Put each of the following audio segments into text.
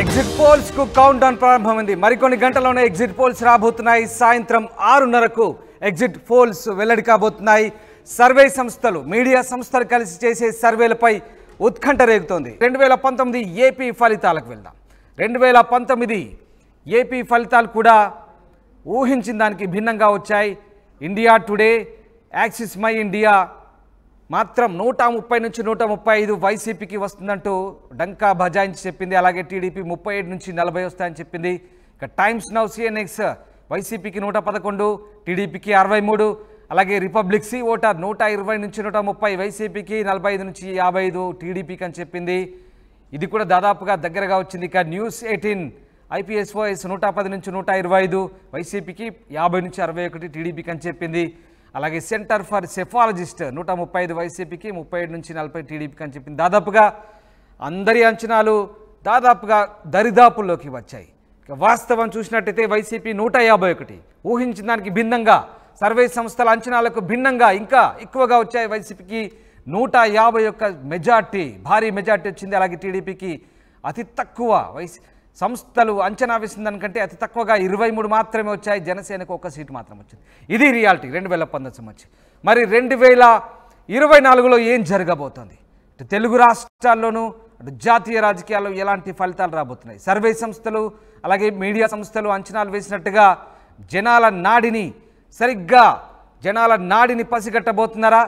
Exit polls కు count down ప్రారంభమైంది. మరికొన్ని గంటల్లోనే ఎగ్జిట్ పోల్స్ రాబోతున్నాయి. సాయంత్రం 6:30కు ఎగ్జిట్ పోల్స్ వెల్లడి కాబోతున్నాయి. సర్వే సంస్థలు, మీడియా సంస్థలు కలిసి చేసే సర్వేలపై ఉత్కంఠ రేగుతోంది. 2019 ఏపీ ఫలితాలకు వెళ్దాం. 2019 ఏపీ ఫలితాలు కూడా ఊహించిన దానికి భిన్నంగా వచ్చాయి. India today, axis my India మాత్రం 130 నుంచి 135 వైసీపీకి వస్తుందంటూ డంకా బజాయించి చెప్పింది. అలాగే టీడీపీ 37 నుంచి 40 వస్తాయని చెప్పింది. ఇక టైమ్స్ నౌ సిఎన్ఎక్స్ వైసీపీకి 111, టీడీపీకి 63, అలాగే రిపబ్లిక్ సి ఓటర్ 120 నుంచి 130, వైసీపీకి 45 నుంచి 55 టీడీపీకి అని చెప్పింది. ఇది కూడా దాదాపుగా దగ్గరగా వచ్చింది. ఇక న్యూస్ 18 ఐపీఎస్ఓఎస్ 110 నుంచి 125, వైసీపీకి 50 నుంచి 61 టీడీపీకి అని చెప్పింది. అలాగే సెంటర్ ఫర్ సెఫాలజిస్ట్ 135 వైసీపీకి, 37 నుంచి 40 టీడీపీకి అని చెప్పింది. దాదాపుగా అందరి అంచనాలు దాదాపుగా దరిదాపుల్లోకి వచ్చాయి. ఇక వాస్తవం చూసినట్టయితే వైసీపీ 151, ఊహించిన దానికి భిన్నంగా, సర్వే సంస్థల అంచనాలకు భిన్నంగా ఇంకా ఎక్కువగా వచ్చాయి. వైసీపీకి 151 మెజార్టీ, భారీ మెజార్టీ వచ్చింది. అలాగే టీడీపీకి అతి తక్కువ, సంస్థలు అంచనా వేసిన దానికంటే అతి తక్కువగా 23 మాత్రమే వచ్చాయి. జనసేనకు 1 సీటు మాత్రం వచ్చింది. ఇది రియాలిటీ 2019 సంబంధించి. మరి 2024లో ఏం జరగబోతోంది? ఇటు తెలుగు రాష్ట్రాల్లోనూ అటు జాతీయ రాజకీయాల్లో ఎలాంటి ఫలితాలు రాబోతున్నాయి? సర్వే సంస్థలు అలాగే మీడియా సంస్థలు అంచనాలు వేసినట్టుగా జనాల నాడిని పసిగట్టబోతున్నారా?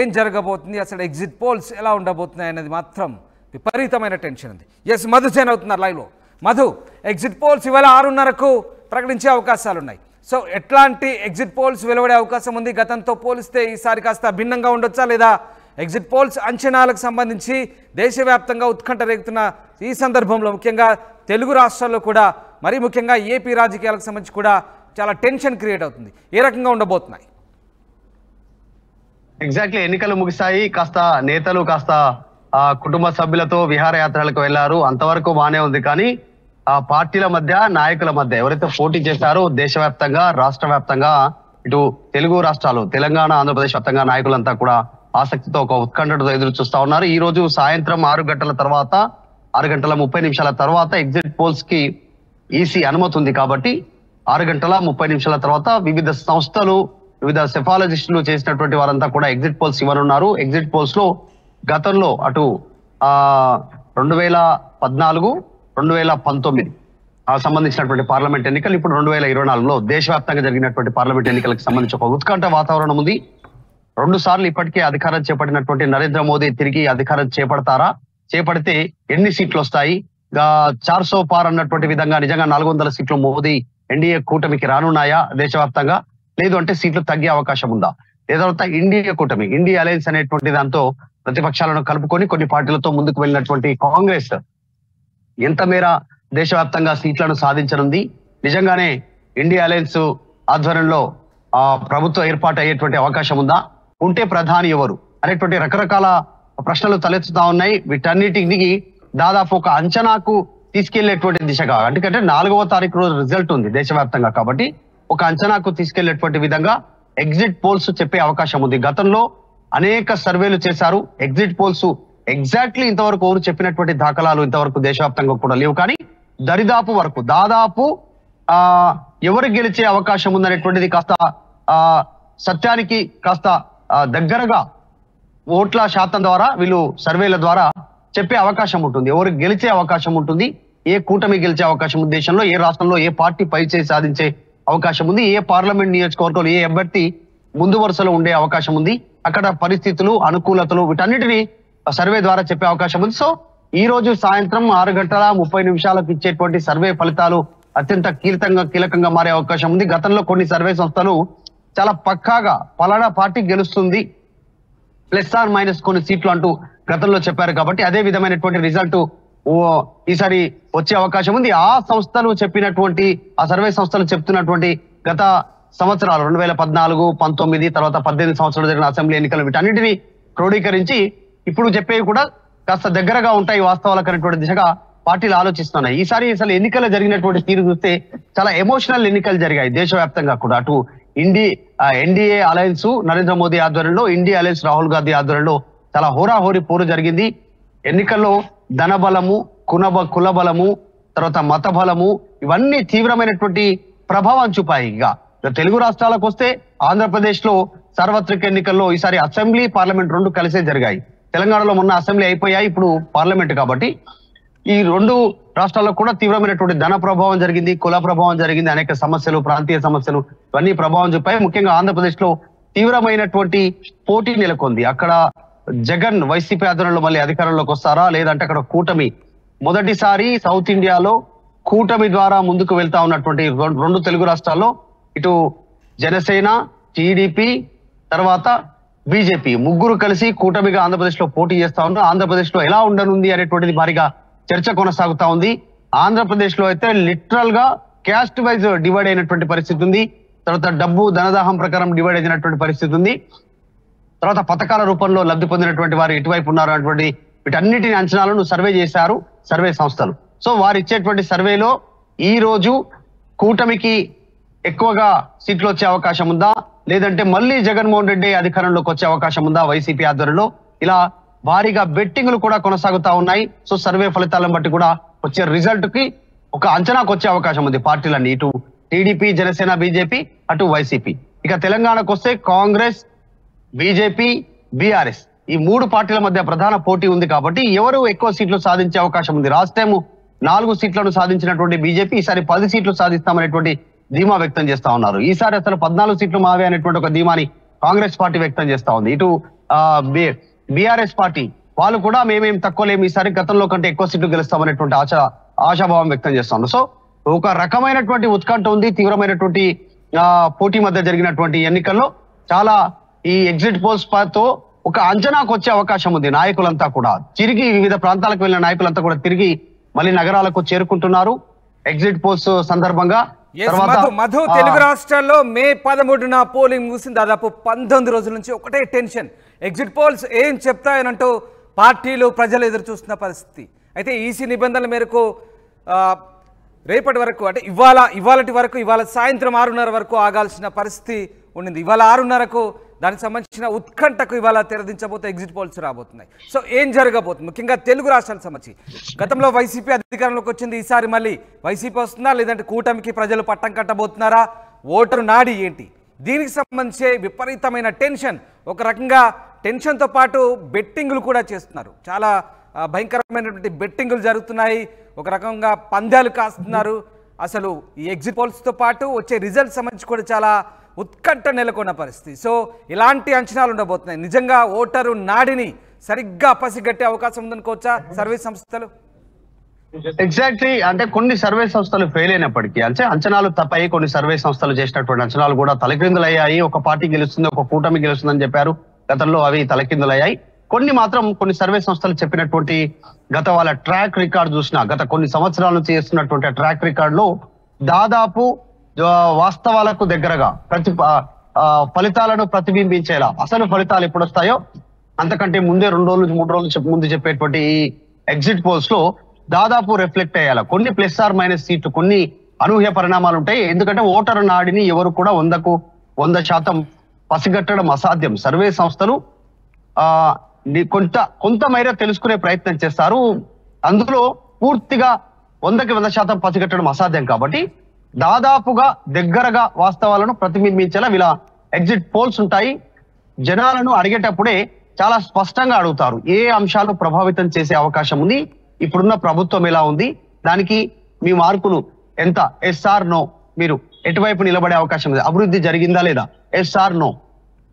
ఏం జరగబోతుంది? అసలు ఎగ్జిట్ పోల్స్ ఎలా ఉండబోతున్నాయి అనేది మాత్రం విపరీతమైన టెన్షన్ ఉంది. ఎస్, మధు సేన్ అవుతున్నారు లైవ్లో. మధు, ఎగ్జిట్ పోల్స్ ఇవాళ 6:30కు ప్రకటించే అవకాశాలు ఉన్నాయి. సో ఎట్లాంటి ఎగ్జిట్ పోల్స్ వెలువడే అవకాశం ఉంది? గతంతో పోలిస్తే ఈసారి కాస్త భిన్నంగా ఉండొచ్చా, లేదా ఎగ్జిట్ పోల్స్ అంచనాలకు సంబంధించి దేశవ్యాప్తంగా ఉత్కంఠ రేగుతున్న ఈ సందర్భంలో ముఖ్యంగా తెలుగు రాష్ట్రాల్లో కూడా, మరీ ముఖ్యంగా ఏపీ రాజకీయాలకు సంబంధించి కూడా చాలా టెన్షన్ క్రియేట్ అవుతుంది. ఏ రకంగా ఉండబోతున్నాయి? ఎగ్జాక్ట్లీ, ఎన్నికలు ముగిశాయి. కాస్త నేతలు కాస్త కుటుంబ సభ్యులతో విహారయాత్రలకు వెళ్లారు. అంతవరకు బానే ఉంది. కానీ ఆ పార్టీల మధ్య, నాయకుల మధ్య ఎవరైతే పోటీ చేశారో దేశవ్యాప్తంగా, రాష్ట్ర వ్యాప్తంగా, ఇటు తెలుగు రాష్ట్రాలు, తెలంగాణ, ఆంధ్రప్రదేశ్ వ్యాప్తంగా నాయకులంతా కూడా ఆసక్తితో, ఒక ఉత్కంఠతో ఎదురు చూస్తా ఉన్నారు. ఈ రోజు సాయంత్రం 6 గంటల తర్వాత, 6 గంటల 30 నిమిషాల తర్వాత ఎగ్జిట్ పోల్స్ కి ఈసీ అనుమతి ఉంది. కాబట్టి 6 గంటల 30 నిమిషాల తర్వాత వివిధ సంస్థలు, వివిధ సెఫాలజిస్టులు చేసినటువంటి వారంతా కూడా ఎగ్జిట్ పోల్స్ ఇవ్వనున్నారు. ఎగ్జిట్ పోల్స్ లో గతంలో అటు 2014, 2019 సంబంధించినటువంటి పార్లమెంట్ ఎన్నికలు, ఇప్పుడు 2024లో దేశవ్యాప్తంగా జరిగినటువంటి పార్లమెంట్ ఎన్నికలకు సంబంధించి ఒక ఉత్కంఠ వాతావరణం ఉంది. 2 సార్లు ఇప్పటికే అధికారం చేపట్టినటువంటి నరేంద్ర మోదీ తిరిగి అధికారం చేపడతారా? చేపడితే ఎన్ని సీట్లు వస్తాయి? 400 పార్ అన్నటువంటి విధంగా నిజంగా 400 సీట్లు మోదీ ఎన్డీఏ కూటమికి రానున్నాయా దేశవ్యాప్తంగా? లేదు అంటే సీట్లు తగ్గే అవకాశం ఉందా? లేదా ఇండియా కూటమి, ఇండియా అలయన్స్ అనేటువంటి దాంతో ప్రతిపక్షాలను కలుపుకొని కొన్ని పార్టీలతో ముందుకు వెళ్ళినటువంటి కాంగ్రెస్ ఎంత మేర దేశవ్యాప్తంగా సీట్లను సాధించనుంది? నిజంగానే ఇండియా అలయన్స్ ఆధ్వర్యంలో ప్రభుత్వం ఏర్పాటు అయ్యేటువంటి అవకాశం ఉందా? ఉంటే ప్రధాని ఎవరు అనేటువంటి రకరకాల ప్రశ్నలు తలెత్తుతా ఉన్నాయి. వీటన్నిటికి దాదాపు ఒక అంచనాకు తీసుకెళ్లేటువంటి దిశగా, ఎందుకంటే 4వ తారీఖు రోజు రిజల్ట్ ఉంది దేశవ్యాప్తంగా. కాబట్టి ఒక అంచనాకు తీసుకెళ్లేటువంటి విధంగా ఎగ్జిట్ పోల్స్ చెప్పే అవకాశం ఉంది. గతంలో అనేక సర్వేలు చేశారు. ఎగ్జిట్ పోల్స్ ఎగ్జాక్ట్లీ ఇంతవరకు ఎవరు చెప్పినటువంటి దాఖలాలు ఇంతవరకు దేశవ్యాప్తంగా కూడా లేవు. కానీ దరిదాపు వరకు, దాదాపు ఎవరు గెలిచే అవకాశం ఉందనేటువంటిది కాస్త సత్యానికి కాస్త దగ్గరగా ఓట్ల శాతం ద్వారా, వీళ్ళు సర్వేల ద్వారా చెప్పే అవకాశం ఉంటుంది. ఎవరు గెలిచే అవకాశం ఉంటుంది, ఏ కూటమి గెలిచే అవకాశం ఉంది, దేశంలో ఏ రాష్ట్రంలో ఏ పార్టీ పైచేయి సాధించే అవకాశం ఉంది, ఏ పార్లమెంట్ నియోజకవర్గంలో ఏ అభ్యర్థి ముందు వరుసలో ఉండే అవకాశం ఉంది, అక్కడ పరిస్థితులు, అనుకూలతలు, వీటన్నిటిని సర్వే ద్వారా చెప్పే అవకాశం ఉంది. సో ఈ రోజు సాయంత్రం 6 గంటల 30 నిమిషాలకు ఇచ్చేటువంటి సర్వే ఫలితాలు అత్యంత కీలకంగా మారే అవకాశం ఉంది. గతంలో కొన్ని సర్వే సంస్థలు చాలా పక్కాగా పలానా పార్టీ గెలుస్తుంది, ప్లస్ ఆర్ మైనస్ కొన్ని సీట్లు అంటూ గతంలో చెప్పారు. కాబట్టి అదే విధమైనటువంటి రిజల్ట్ ఈసారి వచ్చే అవకాశం ఉంది. ఆ సంస్థలు చెప్పినటువంటి, ఆ సర్వే సంస్థలు చెప్తున్నటువంటి గత సంవత్సరాలు 2014, 19 తర్వాత 18 సంవత్సరాలు జరిగిన అసెంబ్లీ ఎన్నికలు, వీటన్నిటిని క్రోడీకరించి ఇప్పుడు చెప్పేవి కూడా కాస్త దగ్గరగా ఉంటాయి వాస్తవాలకు అనేటువంటి దిశగా పార్టీలు ఆలోచిస్తున్నాయి. ఈసారి అసలు ఎన్నికలు జరిగినటువంటి తీరు చూస్తే చాలా ఎమోషనల్ ఎన్నికలు జరిగాయి దేశవ్యాప్తంగా కూడా. అటు ఎన్డీఏ అలయన్స్ నరేంద్ర మోదీ ఆధ్వర్యంలో, ఇండియా అలయన్స్ రాహుల్ గాంధీ ఆధ్వర్యంలో చాలా హోరాహోరీ పోరు జరిగింది. ఎన్నికల్లో ధనబలము, కులబలము, తర్వాత మత బలము, ఇవన్నీ తీవ్రమైనటువంటి ప్రభావం చూపాయి. ఇక తెలుగు రాష్ట్రాలకు వస్తే ఆంధ్రప్రదేశ్ లో సార్వత్రిక ఎన్నికల్లో ఈసారి అసెంబ్లీ పార్లమెంట్ రెండు కలిసే జరిగాయి. తెలంగాణలో మొన్న అసెంబ్లీ అయిపోయాయి, ఇప్పుడు పార్లమెంట్. కాబట్టి ఈ రెండు రాష్ట్రాల్లో కూడా తీవ్రమైనటువంటి ధన ప్రభావం జరిగింది, కుల ప్రభావం జరిగింది, అనేక సమస్యలు, ప్రాంతీయ సమస్యలు ఇవన్నీ ప్రభావం చూపాయి. ముఖ్యంగా ఆంధ్రప్రదేశ్ లో తీవ్రమైనటువంటి పోటీ నెలకొంది. అక్కడ జగన్ వైసీపీ ఆధ్వర్యంలో మళ్ళీ అధికారంలోకి వస్తారా, లేదంటే అక్కడ కూటమి, మొదటిసారి సౌత్ ఇండియాలో కూటమి ద్వారా ముందుకు వెళ్తా ఉన్నటువంటి రెండు తెలుగు రాష్ట్రాల్లో ఇటు జనసేన, టీడీపీ, తర్వాత బీజేపీ ముగ్గురు కలిసి కూటమిగా ఆంధ్రప్రదేశ్ లో పోటీ చేస్తా ఉన్నారు. ఆంధ్రప్రదేశ్ లో ఎలా ఉండనుంది అనేటువంటిది భారీగా చర్చ కొనసాగుతా ఉంది. ఆంధ్రప్రదేశ్ లో అయితే లిటరల్ గా క్యాస్ట్ వైజ్ డివైడ్ అయినటువంటి పరిస్థితి ఉంది. తర్వాత డబ్బు ధనదాహం ప్రకారం డివైడ్ అయినటువంటి పరిస్థితి ఉంది. తర్వాత పథకాల రూపంలో లబ్ధి పొందినటువంటి వారు ఎటువైపు ఉన్నారు అన్నటువంటి వీటన్నిటిని అంచనాలను సర్వే చేశారు సర్వే సంస్థలు. సో వారు ఇచ్చేటువంటి సర్వేలో ఈ రోజు కూటమికి ఎక్కువగా సీట్లు వచ్చే అవకాశం ఉందా, లేదంటే మళ్ళీ జగన్మోహన్ రెడ్డి అధికారంలోకి వచ్చే అవకాశం ఉందా వైసీపీ ఆధ్వర్యంలో, ఇలా భారీగా బెట్టింగ్లు కూడా కొనసాగుతా ఉన్నాయి. సో సర్వే ఫలితాలను బట్టి కూడా వచ్చే రిజల్ట్ కి ఒక అంచనాకు వచ్చే అవకాశం ఉంది పార్టీలన్నీ, ఇటు టీడీపీ, జనసేన, బీజేపీ, అటు వైసీపీ. ఇక తెలంగాణకు వస్తే కాంగ్రెస్, బీజేపీ, బీఆర్ఎస్ ఈ మూడు పార్టీల మధ్య ప్రధాన పోటీ ఉంది. కాబట్టి ఎవరు ఎక్కువ సీట్లు సాధించే అవకాశం ఉంది. లాస్ట్ టైం 4 సీట్లను సాధించినటువంటి బీజేపీ ఈసారి 10 సీట్లు సాధిస్తామనేటువంటి ధీమా వ్యక్తం చేస్తా ఉన్నారు. ఈసారి అసలు 14 సీట్లు మావే అనేటువంటి ఒక ధీమాని కాంగ్రెస్ పార్టీ వ్యక్తం చేస్తా ఉంది. ఇటు బీఆర్ఎస్ పార్టీ వాళ్ళు కూడా మేమేం తక్కువ లేము, ఈసారి గతంలో కంటే ఎక్కువ సీట్లు గెలుస్తామనేటువంటి ఆశాభావం వ్యక్తం చేస్తా ఉన్నారు. సో ఒక రకమైనటువంటి ఉత్కంఠ ఉంది. తీవ్రమైనటువంటి పోటీ మధ్య జరిగినటువంటి ఎన్నికల్లో చాలా ఈ ఎగ్జిట్ పోల్స్ తో ఒక అంచనాకు వచ్చే అవకాశం ఉంది. నాయకులంతా కూడా తిరిగి వివిధ ప్రాంతాలకు వెళ్ళిన నాయకులంతా కూడా తిరిగి మళ్ళీ నగరాలకు చేరుకుంటున్నారు ఎగ్జిట్ పోల్స్ సందర్భంగా. మధు, తెలుగు రాష్ట్రాల్లో మే 13న పోలింగ్ ముగిసింది. దాదాపు 19 రోజుల నుంచి ఒకటే టెన్షన్. ఎగ్జిట్ పోల్స్ ఏం చెప్తాయనంటూ పార్టీలు, ప్రజలు ఎదురు చూస్తున్న పరిస్థితి. అయితే ఈసీ నిబంధనల మేరకు రేపటి వరకు, అంటే ఇవాళటి వరకు, ఇవాళ సాయంత్రం 6:30 వరకు ఆగాల్సిన పరిస్థితి ఉండింది. ఇవాళ 6:30కు దానికి సంబంధించిన ఉత్కంఠకు ఇవాళ తెరదించబోతే ఎగ్జిట్ పోల్స్ రాబోతున్నాయి. సో ఏం జరగబోతుంది ముఖ్యంగా తెలుగు రాష్ట్రాలకు సంబంధించి? గతంలో వైసీపీ అధికారంలోకి వచ్చింది, ఈసారి మళ్ళీ వైసీపీ వస్తుందా, లేదంటే కూటమికి ప్రజలు పట్టం కట్టబోతున్నారా, ఓటరు నాడి ఏంటి? దీనికి సంబంధించే విపరీతమైన టెన్షన్. ఒక రకంగా టెన్షన్తో పాటు బెట్టింగ్లు కూడా చేస్తున్నారు. చాలా భయంకరమైనటువంటి బెట్టింగ్లు జరుగుతున్నాయి. ఒక రకంగా పందాలు కాస్తున్నారు. అసలు ఈ ఎగ్జిట్ పోల్స్తో పాటు వచ్చే రిజల్ట్ సంబంధించి కూడా చాలా ఉత్కంఠ నెలకొన్న పరిస్థితి. సో ఇలాంటి అంచనాలు ఉండబోతున్నాయి. నిజంగా ఓటరు నాడిని సరిగ్గా పసిగట్టే అవకాశం ఉందనుకోవచ్చా సర్వే సంస్థలు? ఎగ్జాక్ట్లీ. అంటే కొన్ని సర్వే సంస్థలు ఫెయిల్ అయినప్పటికీ, అంటే అంచనాలు తప్పాయి. కొన్ని సర్వే సంస్థలు చేసినటువంటి అంచనాలు కూడా తలకిందులయ్యాయి. ఒక పార్టీ గెలుస్తుంది, ఒక కూటమి గెలుస్తుందని చెప్పారు గతంలో, అవి తలకిందులయ్యాయి. కొన్ని సర్వే సంస్థలు చెప్పినటువంటి వాళ్ళ ట్రాక్ రికార్డ్ చూసినా, గత కొన్ని సంవత్సరాల నుంచి చేస్తున్నటువంటి ట్రాక్ రికార్డ్ లో దాదాపు వాస్తవాలకు దగ్గరగా ఫలితాలను ప్రతిబింబించేలా, అసలు ఫలితాలు ఎప్పుడు వస్తాయో అంతకంటే ముందే 2 రోజులు 3 రోజులు ముందు చెప్పేటువంటి ఈ ఎగ్జిట్ పోల్స్ లో దాదాపు రిఫ్లెక్ట్ అయ్యేలా కొన్ని ప్లస్ ఆర్ మైనస్ సీట్లు, కొన్ని అనూహ్య పరిణామాలు ఉంటాయి. ఎందుకంటే ఓటరు నాడిని ఎవరు కూడా 100% పసిగట్టడం అసాధ్యం. సర్వే సంస్థలు కొంత మేర తెలుసుకునే ప్రయత్నం చేస్తారు. అందులో పూర్తిగా 100% పసిగట్టడం అసాధ్యం. కాబట్టి దాదాపుగా దగ్గరగా వాస్తవాలను ప్రతిబింబించేలా వీళ్ళ ఎగ్జిట్ పోల్స్ ఉంటాయి. జనాలను అడిగేటప్పుడే చాలా స్పష్టంగా అడుగుతారు ఏ అంశాలు ప్రభావితం చేసే అవకాశం ఉంది, ఇప్పుడున్న ప్రభుత్వం ఎలా ఉంది, దానికి మీ మార్కులు ఎంత, ఎస్ ఆర్ నో, మీరు ఎటువైపు నిలబడే అవకాశం ఉంది, అభివృద్ధి జరిగిందా లేదా, ఎస్ ఆర్ నో.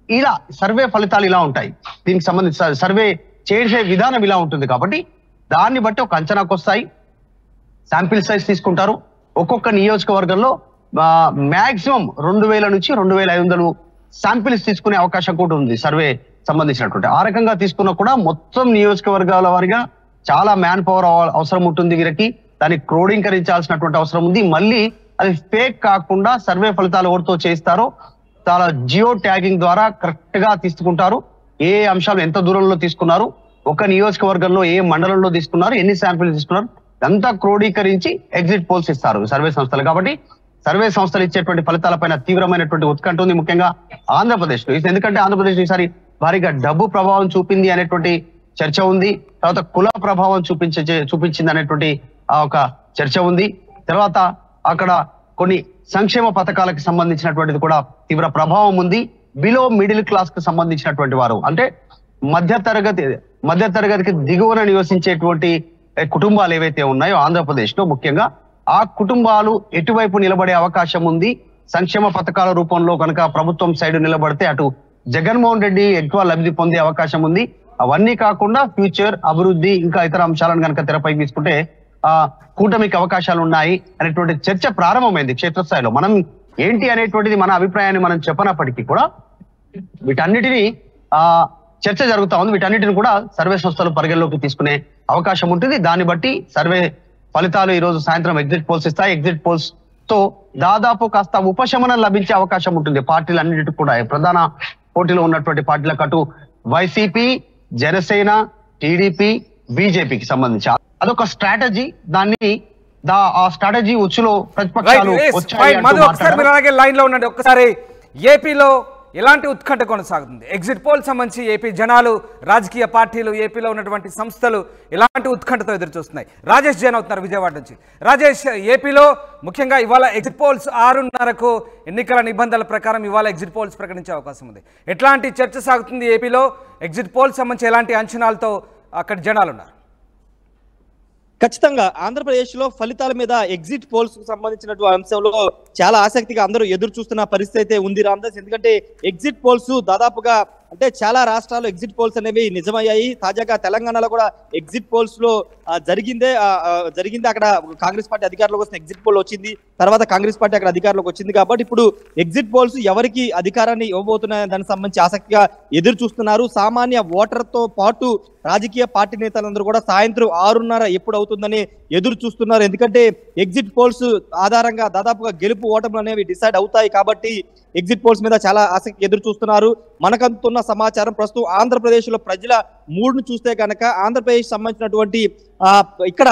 ఇలా సర్వే ఫలితాలు ఇలా ఉంటాయి. దీనికి సంబంధించి సర్వే చేసే విధానం ఇలా ఉంటుంది. కాబట్టి దాన్ని బట్టి ఒక అంచనాకు వస్తాయి. శాంపిల్ సైజ్ తీసుకుంటారు. ఒక్కొక్క నియోజకవర్గంలో మాక్సిమం 2000 నుంచి 2500 శాంపిల్స్ తీసుకునే అవకాశం కూడా ఉంది సర్వే సంబంధించినటువంటి. ఆ రకంగా తీసుకున్నా కూడా మొత్తం నియోజకవర్గాల వారిగా చాలా మ్యాన్ పవర్ అవసరం ఉంటుంది వీరికి. దాన్ని క్రోడీకరించాల్సినటువంటి అవసరం ఉంది. మళ్ళీ అది ఫేక్ కాకుండా సర్వే ఫలితాలు ఎవరితో చేయిస్తారో చాలా జియో ట్యాగింగ్ ద్వారా కరెక్ట్ గా తీసుకుంటారు. ఏ అంశాలు ఎంత దూరంలో తీసుకున్నారు, ఒక నియోజకవర్గంలో ఏ మండలంలో తీసుకున్నారు, ఎన్ని శాంపిల్స్ తీసుకున్నారు, అంతా క్రోడీకరించి ఎగ్జిట్ పోల్స్ ఇస్తారు సర్వే సంస్థలు. కాబట్టి సర్వే సంస్థలు ఇచ్చేటువంటి ఫలితాలపైన తీవ్రమైనటువంటి ఉత్కంఠ ఉంది ముఖ్యంగా ఆంధ్రప్రదేశ్ లో. ఎందుకంటే ఆంధ్రప్రదేశ్ ఈసారి భారీగా డబ్బు ప్రభావం చూపింది అనేటువంటి చర్చ ఉంది. తర్వాత కుల ప్రభావం చూపించింది అనేటువంటి ఒక చర్చ ఉంది. తర్వాత అక్కడ కొన్ని సంక్షేమ పథకాలకు సంబంధించినటువంటిది కూడా తీవ్ర ప్రభావం ఉంది. బిలో మిడిల్ క్లాస్ కు సంబంధించినటువంటి వారు అంటే మధ్య తరగతికి దిగువన నివసించేటువంటి కుటుంబాలు ఏవైతే ఉన్నాయో ఆంధ్రప్రదేశ్ లో ముఖ్యంగా ఆ కుటుంబాలు ఎటువైపు నిలబడే అవకాశం ఉంది. సంక్షేమ పథకాల రూపంలో కనుక ప్రభుత్వం సైడ్ నిలబడితే అటు జగన్మోహన్ రెడ్డి ఎక్కువ లబ్ధి పొందే అవకాశం ఉంది. అవన్నీ కాకుండా ఫ్యూచర్ అభివృద్ధి ఇంకా ఇతర అంశాలను కనుక తెరపై తీసుకుంటే కూటమికి అవకాశాలు ఉన్నాయి అనేటువంటి చర్చ ప్రారంభమైంది క్షేత్రస్థాయిలో. మనం ఏంటి అనేటువంటిది మన అభిప్రాయాన్ని మనం చెప్పనప్పటికీ కూడా వీటన్నిటిని చర్చ జరుగుతా ఉంది. వీటన్నిటిని కూడా సర్వే సంస్థలు పరిగణలోకి తీసుకునే అవకాశం ఉంటుంది. దాన్ని బట్టి సర్వే ఫలితాలు ఈ రోజు సాయంత్రం ఎగ్జిట్ పోల్స్ ఇస్తాయి. ఎగ్జిట్ పోల్స్ తో దాదాపు కాస్త ఉపశమనం లభించే అవకాశం ఉంటుంది పార్టీలన్నిటికీ కూడా. ప్రధాన పోటీలో ఉన్నటువంటి పార్టీలకు అటు వైసీపీ, జనసేన, టీడీపీ, బీజేపీకి సంబంధించి అదొక స్ట్రాటజీ. దాన్ని ఆ స్ట్రాటజీ ఉచ్చులో ప్రతిపక్షాలు లైన్ లో ఉండండి. ఒక్కసారి ఏపీలో ఎలాంటి ఉత్కంఠ కొనసాగుతుంది? ఎగ్జిట్ పోల్ సంబంధించి ఏపీ జనాలు, రాజకీయ పార్టీలు, ఏపీలో ఉన్నటువంటి సంస్థలు ఎలాంటి ఉత్కంఠతో ఎదురు చూస్తున్నాయి? రాజేష్ జైన్ అవుతున్నారు విజయవాడ నుంచి. రాజేష్, ఏపీలో ముఖ్యంగా ఇవాళ ఎగ్జిట్ పోల్స్ 6:30కు ఎన్నికల నిబంధనల ప్రకారం ఇవాళ ఎగ్జిట్ పోల్స్ ప్రకటించే అవకాశం ఉంది. ఎట్లాంటి చర్చ సాగుతుంది ఏపీలో? ఎగ్జిట్ పోల్స్ సంబంధించి ఎలాంటి అంచనాలతో అక్కడ జనాలు ఉన్నారు? ఖచ్చితంగా ఆంధ్రప్రదేశ్లో ఫలితాల మీద ఎగ్జిట్ పోల్స్ కు సంబంధించినటువంటి అంశంలో చాలా ఆసక్తిగా అందరూ ఎదురు చూస్తున్న పరిస్థితి అయితే ఉంది రామదాస్. ఎందుకంటే ఎగ్జిట్ పోల్స్ దాదాపుగా అంటే చాలా రాష్ట్రాల్లో ఎగ్జిట్ పోల్స్ అనేవి నిజమయ్యాయి. తాజాగా తెలంగాణలో కూడా ఎగ్జిట్ పోల్స్ లో జరిగింది. అక్కడ కాంగ్రెస్ పార్టీ అధికారంలోకి వస్తున్న ఎగ్జిట్ పోల్ వచ్చింది. తర్వాత కాంగ్రెస్ పార్టీ అక్కడ అధికారంలోకి వచ్చింది. కాబట్టి ఇప్పుడు ఎగ్జిట్ పోల్స్ ఎవరికి అధికారాన్ని ఇవ్వబోతున్నాయని దానికి సంబంధించి ఆసక్తిగా ఎదురు చూస్తున్నారు. సామాన్య ఓటర్ తో పాటు రాజకీయ పార్టీ నేతలందరూ కూడా సాయంత్రం 6:30 ఎప్పుడు అవుతుందని ఎదురు చూస్తున్నారు. ఎందుకంటే ఎగ్జిట్ పోల్స్ ఆధారంగా దాదాపుగా గెలుపు ఓటములు అనేవి డిసైడ్ అవుతాయి. కాబట్టి ఎగ్జిట్ పోల్స్ మీద చాలా ఆసక్తి ఎదురు చూస్తున్నారు. మనకంతున్న సమాచారం ప్రస్తుతం ఆంధ్రప్రదేశ్ లో ప్రజల మూడ్ను చూస్తే కనుక ఆంధ్రప్రదేశ్ సంబంధించినటువంటి ఇక్కడ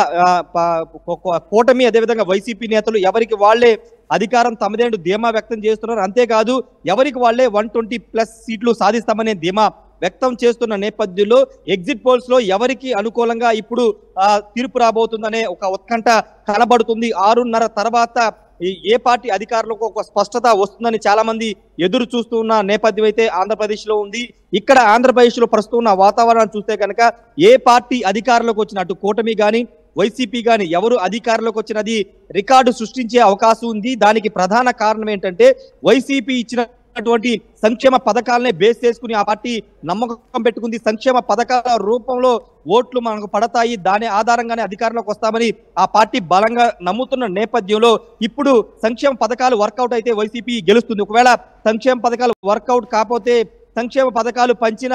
కూటమి అదేవిధంగా వైసీపీ నేతలు ఎవరికి వాళ్లే అధికారం తమదేంటూ ధీమా వ్యక్తం చేస్తున్నారు. అంతేకాదు ఎవరికి వాళ్లే 120+ సీట్లు సాధిస్తామనే ధీమా వ్యక్తం చేస్తున్న నేపథ్యంలో ఎగ్జిట్ పోల్స్ లో ఎవరికి అనుకూలంగా ఇప్పుడు తీర్పు రాబోతుందనే ఒక ఉత్కంఠ కనబడుతుంది. 6:30 తర్వాత ఏ పార్టీ అధికారులకు ఒక స్పష్టత వస్తుందని చాలా మంది ఎదురు చూస్తున్న నేపథ్యం అయితే ఆంధ్రప్రదేశ్ లో ఉంది. ఇక్కడ ఆంధ్రప్రదేశ్ లో ప్రస్తుతం ఉన్న వాతావరణాన్ని చూస్తే కనుక ఏ పార్టీ అధికారంలోకి వచ్చిన అటు కూటమి గాని వైసీపీ గాని ఎవరు అధికారంలోకి వచ్చినది రికార్డు సృష్టించే అవకాశం ఉంది. దానికి ప్రధాన కారణం ఏంటంటే వైసీపీ ఇచ్చినటువంటి సంక్షేమ పథకాలనే బేస్ చేసుకుని ఆ పార్టీ నమ్మకం పెట్టుకుంది. సంక్షేమ పథకాల రూపంలో ఓట్లు మనకు పడతాయి, దాని ఆధారంగానే అధికారంలోకి వస్తామని ఆ పార్టీ బలంగా నమ్ముతున్న నేపథ్యంలో ఇప్పుడు సంక్షేమ పథకాలు వర్కౌట్ అయితే వైసీపీ గెలుస్తుంది. ఒకవేళ సంక్షేమ పథకాలు వర్కౌట్ కాకపోతే సంక్షేమ పథకాలు పంచిన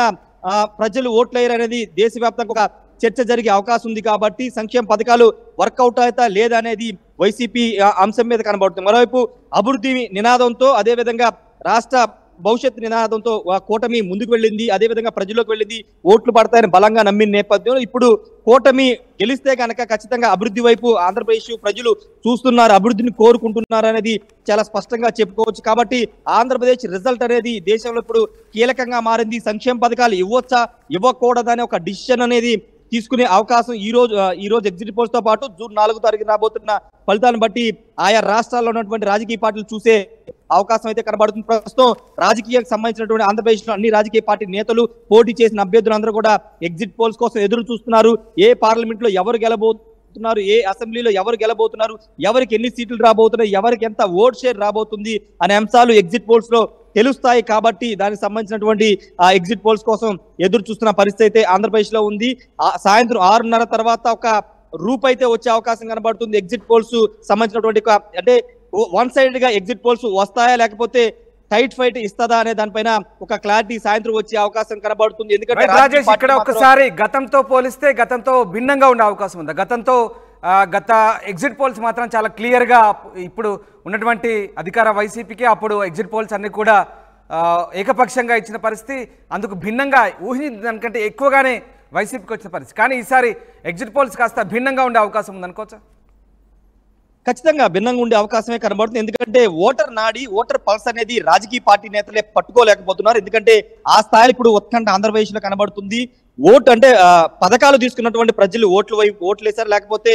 ప్రజలు ఓట్లేయరు అనేది దేశవ్యాప్తంగా ఒక చర్చ జరిగే అవకాశం ఉంది. కాబట్టి సంక్షేమ పథకాలు వర్కౌట్ అవుతా లేదనేది వైసీపీ అంశం మీద కనబడుతుంది. మరోవైపు అభివృద్ధి నినాదంతో అదేవిధంగా రాష్ట్ర భవిష్యత్ నినాదంతో కూటమి ముందుకు వెళ్ళింది, అదేవిధంగా ప్రజల్లోకి వెళ్ళింది, ఓట్లు పడతాయని బలంగా నమ్మిన నేపథ్యంలో ఇప్పుడు కూటమి గెలిస్తే కనుక ఖచ్చితంగా అభివృద్ధి వైపు ఆంధ్రప్రదేశ్ ప్రజలు చూస్తున్నారు, అభివృద్ధిని కోరుకుంటున్నారు అనేది చాలా స్పష్టంగా చెప్పుకోవచ్చు. కాబట్టి ఆంధ్రప్రదేశ్ రిజల్ట్ అనేది దేశంలో ఇప్పుడు కీలకంగా మారింది. సంక్షేమ పథకాలు ఇవ్వచ్చా ఇవ్వకూడదనే ఒక డిసిషన్ అనేది తీసుకునే అవకాశం ఈ రోజు ఎగ్జిట్ పోల్స్ తో పాటు జూన్ 4వ తారీఖున రాబోతున్న ఫలితాలను బట్టి ఆయా రాష్ట్రాల్లో ఉన్నటువంటి రాజకీయ పార్టీలు చూసే అవకాశం అయితే కనబడుతుంది. ప్రస్తుతం రాజకీయానికి సంబంధించినటువంటి ఆంధ్రప్రదేశ్ లో అన్ని రాజకీయ పార్టీ నేతలు పోటీ చేసిన అభ్యర్థులందరూ కూడా ఎగ్జిట్ పోల్స్ కోసం ఎదురు చూస్తున్నారు. ఏ పార్లమెంట్ లో ఎవరు గెలబోతున్నారు, ఏ అసెంబ్లీలో ఎవరు గెలబోతున్నారు, ఎవరికి ఎన్ని సీట్లు రాబోతున్నాయి, ఎవరికి ఎంత ఓట్ షేర్ రాబోతుంది అనే అంశాలు ఎగ్జిట్ పోల్స్ లో తెలుస్తాయి. కాబట్టి దానికి సంబంధించినటువంటి ఎగ్జిట్ పోల్స్ కోసం ఎదురు చూస్తున్న పరిస్థితి అయితే ఆంధ్రప్రదేశ్ లో ఉంది. సాయంత్రం 6:30 తర్వాత ఒక రూప్ అయితే వచ్చే అవకాశం కనబడుతుంది. ఎగ్జిట్ పోల్స్ సంబంధించినటువంటి అంటే వన్ సైడ్ గా ఎగ్జిట్ పోల్స్ వస్తాయా లేకపోతే టైట్ ఫైట్ ఇస్తుందా అనే దానిపైన ఒక క్లారిటీ సాయంత్రం వచ్చే అవకాశం కనబడుతుంది. ఎందుకంటే రాజేష్ ఇక్కడ ఒకసారి గతంతో పోలిస్తే గతంతో భిన్నంగా ఉండే అవకాశం ఉంది. గత ఎగ్జిట్ పోల్స్ మాత్రం చాలా క్లియర్గా ఇప్పుడు ఉన్నటువంటి అధికార వైసీపీకి అప్పుడు ఎగ్జిట్ పోల్స్ అన్ని కూడా ఏకపక్షంగా ఇచ్చిన పరిస్థితి, అందుకు భిన్నంగా ఊహించిన దానికంటే ఎక్కువగానే వైసీపీకి వచ్చిన పరిస్థితి. కానీ ఈసారి ఎగ్జిట్ పోల్స్ కాస్త భిన్నంగా ఉండే అవకాశం ఉందనుకోవచ్చా? ఖచ్చితంగా భిన్నంగా ఉండే అవకాశమే కనబడుతుంది. ఎందుకంటే ఓటర్ పల్స్ అనేది రాజకీయ పార్టీ నేతలే పట్టుకోలేకపోతున్నారు. ఎందుకంటే ఆ స్థాయిలో ఇప్పుడు ఉత్కంఠ ఆంధ్రప్రదేశ్ లో కనబడుతుంది. ఓటు అంటే పథకాలు తీసుకున్నటువంటి ప్రజలు ఓట్ల వైపు ఓట్లేశారు, లేకపోతే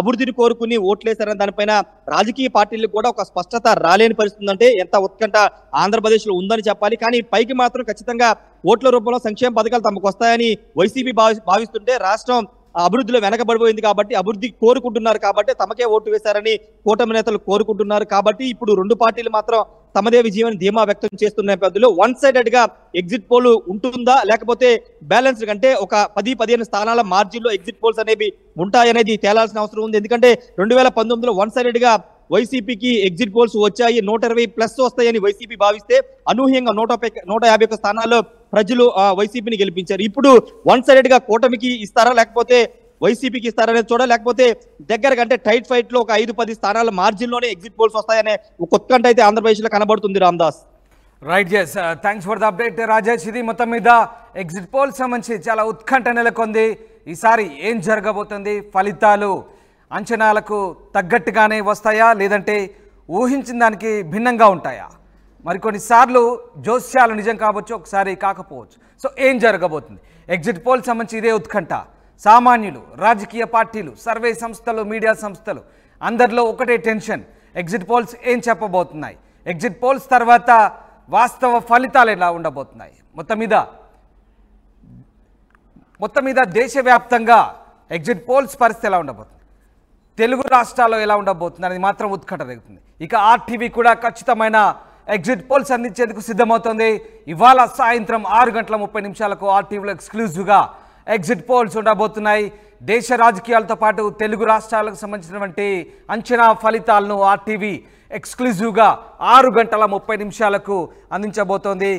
అభివృద్ధిని కోరుకుని ఓట్లేశారని దానిపైన రాజకీయ పార్టీలకు కూడా ఒక స్పష్టత రాలేని పరిస్థితి అంటే ఎంత ఉత్కంఠ ఆంధ్రప్రదేశ్ లో ఉందని చెప్పాలి. కానీ పైకి మాత్రం ఖచ్చితంగా ఓట్ల రూపంలో సంక్షేమ పథకాలు తమకు వస్తాయని వైసీపీ భావిస్తుంటే రాష్ట్రం అభివృద్ధిలో వెనకబడిపోయింది కాబట్టి అభివృద్ధి కోరుకుంటున్నారు కాబట్టి తమకే ఓటు వేశారని కూటమి నేతలు కోరుకుంటున్నారు కాబట్టి ఇప్పుడు రెండు పార్టీలు మాత్రం తమదే విజయం ధీమా వ్యక్తం చేస్తున్న నేపథ్యంలో వన్ సైడెడ్ గా ఎగ్జిట్ పోల్ ఉంటుందా లేకపోతే బ్యాలెన్స్డ్ అంటే ఒక 10-15 స్థానాల మార్జిన్ లో ఎగ్జిట్ పోల్స్ అనేవి ఉంటాయనేది తేలాల్సిన అవసరం ఉంది. ఎందుకంటే 2019లో వన్ సైడెడ్ గా వైసీపీకి ఎగ్జిట్ పోల్స్ వచ్చాయి, 120+ వస్తాయని వైసీపీ భావిస్తే అనూహ్యంగా 151 స్థానాల్లో ప్రజలు వైసీపీని గెలిపించారు. ఇప్పుడు వన్ సైడెడ్ గా కూటమికి ఇస్తారా లేకపోతే వైసీపీకి ఇస్తారనేది చూడాలి, లేకపోతే దగ్గరగా అంటే టైట్ ఫైట్ లో ఒక 5-10 స్థానాల మార్జిన్ లోనే ఎగ్జిట్ పోల్స్ వస్తాయనే ఒక ఉత్కంఠ అయితే ఆంధ్రప్రదేశ్ లో కనబడుతుంది. Ramdas right, yes, thanks for the update Rajesh. ఇది మొత్తం మీద ఎగ్జిట్ పోల్స్ సంబంధించి చాలా ఉత్కంఠ నెలకొంది. ఈసారి ఏం జరగబోతుంది, ఫలితాలు అంచనాలకు తగ్గట్టుగానే వస్తాయా లేదంటే ఊహించిన దానికి భిన్నంగా ఉంటాయా? మరికొన్నిసార్లు జోస్యాలు నిజం కావచ్చు, ఒకసారి కాకపోవచ్చు. సో ఏం జరగబోతుంది? ఎగ్జిట్ పోల్ సంబంధించి ఇదే ఉత్కంఠ. సామాన్యులు, రాజకీయ పార్టీలు, సర్వే సంస్థలు, మీడియా సంస్థలు అందరిలో ఒకటే టెన్షన్. ఎగ్జిట్ పోల్స్ ఏం చెప్పబోతున్నాయి, ఎగ్జిట్ పోల్స్ తర్వాత వాస్తవ ఫలితాలు ఎలా ఉండబోతున్నాయి? మొత్తం మీద దేశవ్యాప్తంగా ఎగ్జిట్ పోల్స్ పరిస్థితి ఎలా ఉండబోతుంది, తెలుగు రాష్ట్రాల్లో ఎలా ఉండబోతుంది అనేది మాత్రం ఉత్కంఠ రేగుతుంది. ఇక ఆర్టీవీ కూడా ఖచ్చితమైన ఎగ్జిట్ పోల్స్ అందించేందుకు సిద్ధమవుతుంది. ఇవాళ సాయంత్రం 6:30 ఆర్టీవీలో ఎక్స్క్లూజివ్గా ఎగ్జిట్ పోల్స్ ఉండబోతున్నాయి. దేశ రాజకీయాలతో పాటు తెలుగు రాష్ట్రాలకు సంబంధించినటువంటి అంచనా ఫలితాలను ఆర్టీవీ ఎక్స్క్లూజివ్గా 6:30 అందించబోతోంది.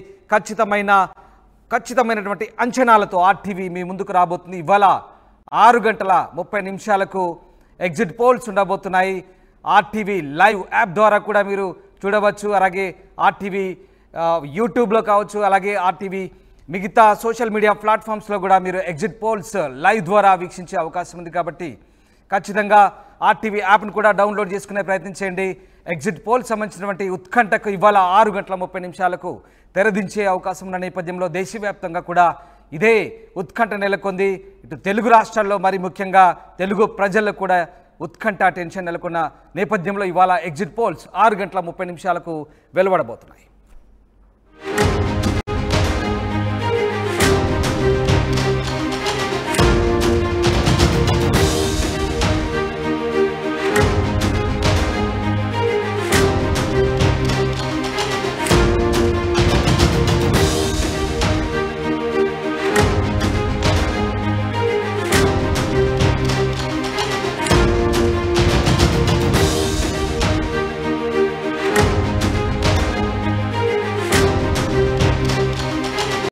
ఖచ్చితమైనటువంటి అంచనాలతో ఆర్టీవీ మీ ముందుకు రాబోతుంది. ఇవాళ 6:30 ఎగ్జిట్ పోల్స్ ఉండబోతున్నాయి. ఆర్టీవీ లైవ్ యాప్ ద్వారా కూడా మీరు చూడవచ్చు. అలాగే ఆర్టీవీ యూట్యూబ్లో కావచ్చు, అలాగే ఆర్టీవీ మిగతా సోషల్ మీడియా ప్లాట్ఫామ్స్లో కూడా మీరు ఎగ్జిట్ పోల్స్ లైవ్ ద్వారా వీక్షించే అవకాశం ఉంది. కాబట్టి ఖచ్చితంగా ఆర్టీవీ యాప్ను కూడా డౌన్లోడ్ చేసుకునే ప్రయత్నం చేయండి. ఎగ్జిట్ పోల్స్ సంబంధించినటువంటి ఉత్కంఠకు ఇవాళ 6:30 తెరదించే అవకాశం ఉన్న నేపథ్యంలో దేశవ్యాప్తంగా కూడా ఇదే ఉత్కంఠ నెలకొంది. ఇటు తెలుగు రాష్ట్రాల్లో మరి ముఖ్యంగా తెలుగు ప్రజలకు కూడా ఉత్కంఠ టెన్షన్ నెలకొన్న నేపథ్యంలో ఇవాళ ఎగ్జిట్ పోల్స్ 6:30 వెలువడబోతున్నాయి.